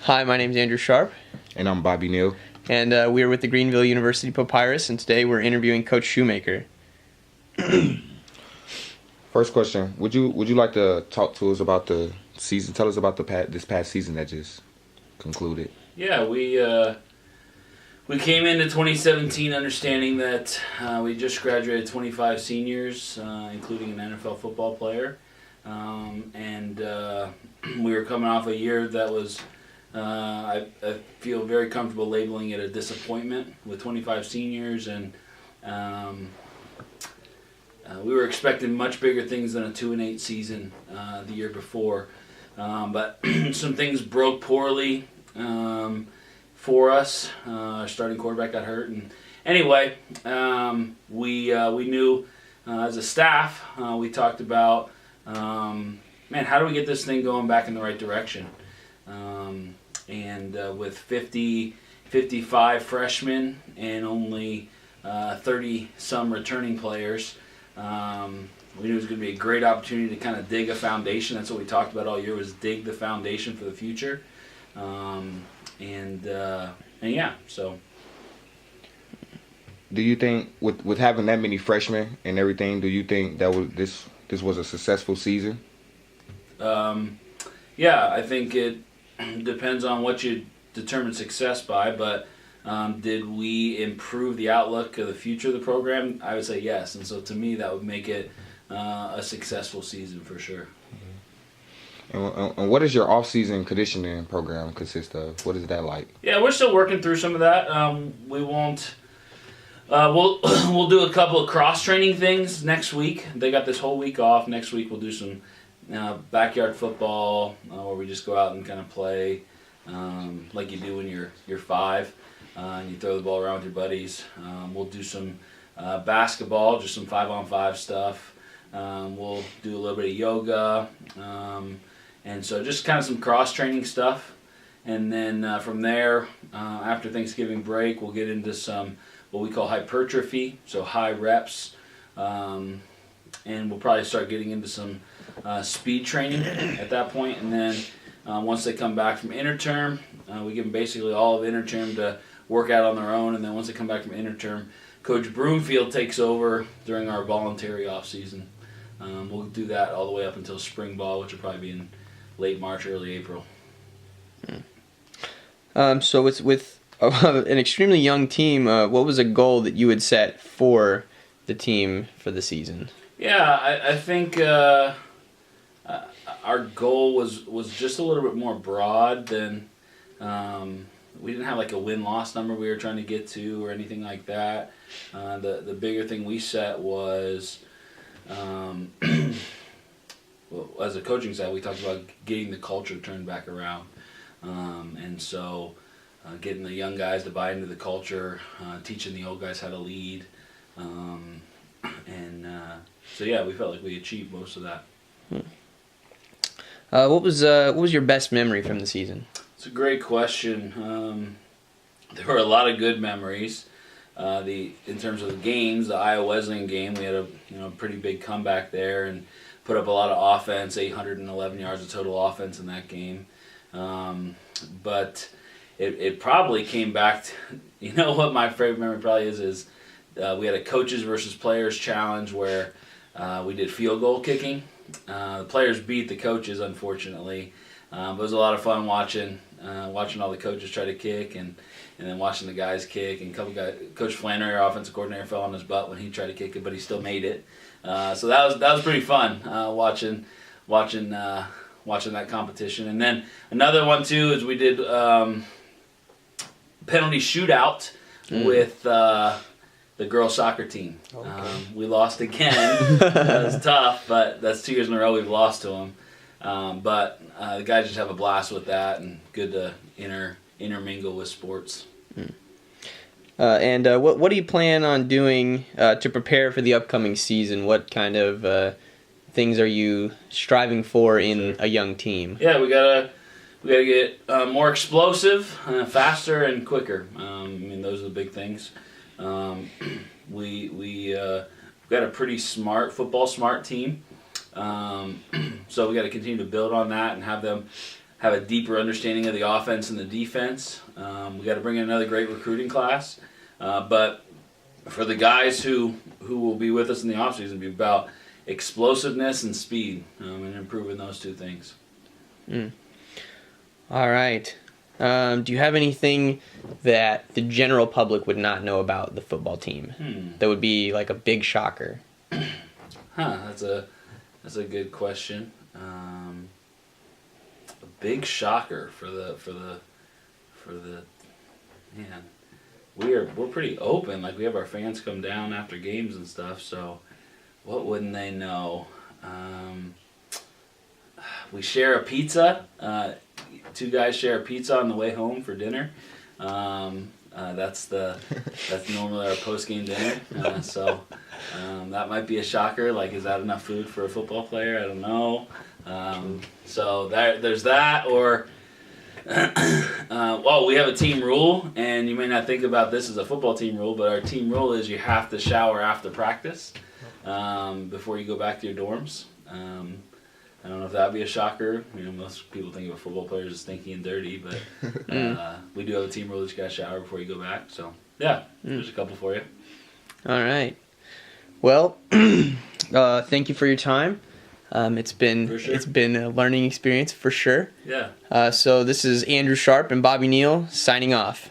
Hi, my name's Andrew Sharp, And I'm Bobby Neal. and we are with the Greenville University Papyrus, and today we're interviewing Coach Shoemaker. First question: Would you like to talk to us about the season? Tell us about this past season that just concluded. Yeah, we came into 2017 understanding that we just graduated 25 seniors, including an NFL football player, and we were coming off a year that was, I feel very comfortable labeling it a disappointment with 25 seniors, and we were expecting much bigger things than a 2-8 season the year before, but some things broke poorly. For us, our starting quarterback got hurt, and anyway, we knew as a staff, we talked about, how do we get this thing going back in the right direction? And with 55 freshmen and only 30 some returning players, we knew it was going to be a great opportunity to kind of dig a foundation. That's what we talked about all year, was dig the foundation for the future. And yeah, so. Do you think with having that many freshmen and everything, do you think that this was a successful season? Yeah, I think it depends on what you determine success by, but did we improve the outlook of the future of the program? I would say yes, and so to me that would make it a successful season for sure. And what does your off-season conditioning program consist of? What is that like? Yeah, we're still working through some of that. We won't. We'll do a couple of cross-training things next week. They got this whole week off. Next week we'll do some backyard football where we just go out and kind of play like you do when you're 5 and you throw the ball around with your buddies. We'll do some basketball, just some 5-on-5 stuff. We'll do a little bit of yoga. And so just kind of some cross-training stuff. And then from there, after Thanksgiving break, we'll get into some what we call hypertrophy, so high reps. And we'll probably start getting into some speed training at that point. And then once they come back from interterm, we give them basically all of interterm to work out on their own. And then once they come back from interterm, Coach Broomfield takes over during our voluntary off-season. We'll do that all the way up until spring ball, which will probably be in late March, early April. So with an extremely young team, what was a goal that you had set for the team for the season? Yeah, I think our goal was just a little bit more broad than we didn't have like a win-loss number we were trying to get to or anything like that. The bigger thing we set was, well, as a coaching side, we talked about getting the culture turned back around. And so getting the young guys to buy into the culture, teaching the old guys how to lead. So yeah, we felt like we achieved most of that. What was your best memory from the season? It's a great question. There were a lot of good memories. In terms of the games, the Iowa Wesleyan game, we had a pretty big comeback there and put up a lot of offense, 811 yards of total offense in that game. But it probably came back to, what my favorite memory probably is we had a coaches versus players challenge where we did field goal kicking. The players beat the coaches, unfortunately. But it was a lot of fun watching all the coaches try to kick and then watching the guys kick. And a couple guys, Coach Flannery, our offensive coordinator, fell on his butt when he tried to kick it, but he still made it. So that was pretty fun watching that competition. And then another one too is we did penalty shootout with the girls soccer team. Okay. We lost again. That was tough, but that's 2 years in a row we've lost to them. But the guys just have a blast with that, and good to intermingle with sports. And what do you plan on doing to prepare for the upcoming season? What kind of things are you striving for in a young team? Yeah, we gotta get more explosive, faster, and quicker. Those are the big things. We've got a pretty football smart team. So we got to continue to build on that and have them have a deeper understanding of the offense and the defense. We got to bring in another great recruiting class. But for the guys who will be with us in the offseason, it'll be about explosiveness and speed, and improving those two things. All right. Do you have anything that the general public would not know about the football team that would be like a big shocker? That's a good question. A big shocker for the man. We're pretty open. Like, we have our fans come down after games and stuff. So, what wouldn't they know? We share a pizza. Two guys share a pizza on the way home for dinner. That's normally our post game dinner. So that might be a shocker. Like, is that enough food for a football player? I don't know. So there's that. Or well, we have a team rule, and you may not think about this as a football team rule, but our team rule is you have to shower after practice before you go back to your dorms. I don't know if that'd be a shocker. Most people think of a football player as stinky and dirty, but we do have a team rule that you gotta shower before you go back. So yeah, there's a couple for you. All right. Well, thank you for your time. It's been a learning experience for sure. Yeah. So this is Andrew Sharp and Bobby Neal signing off.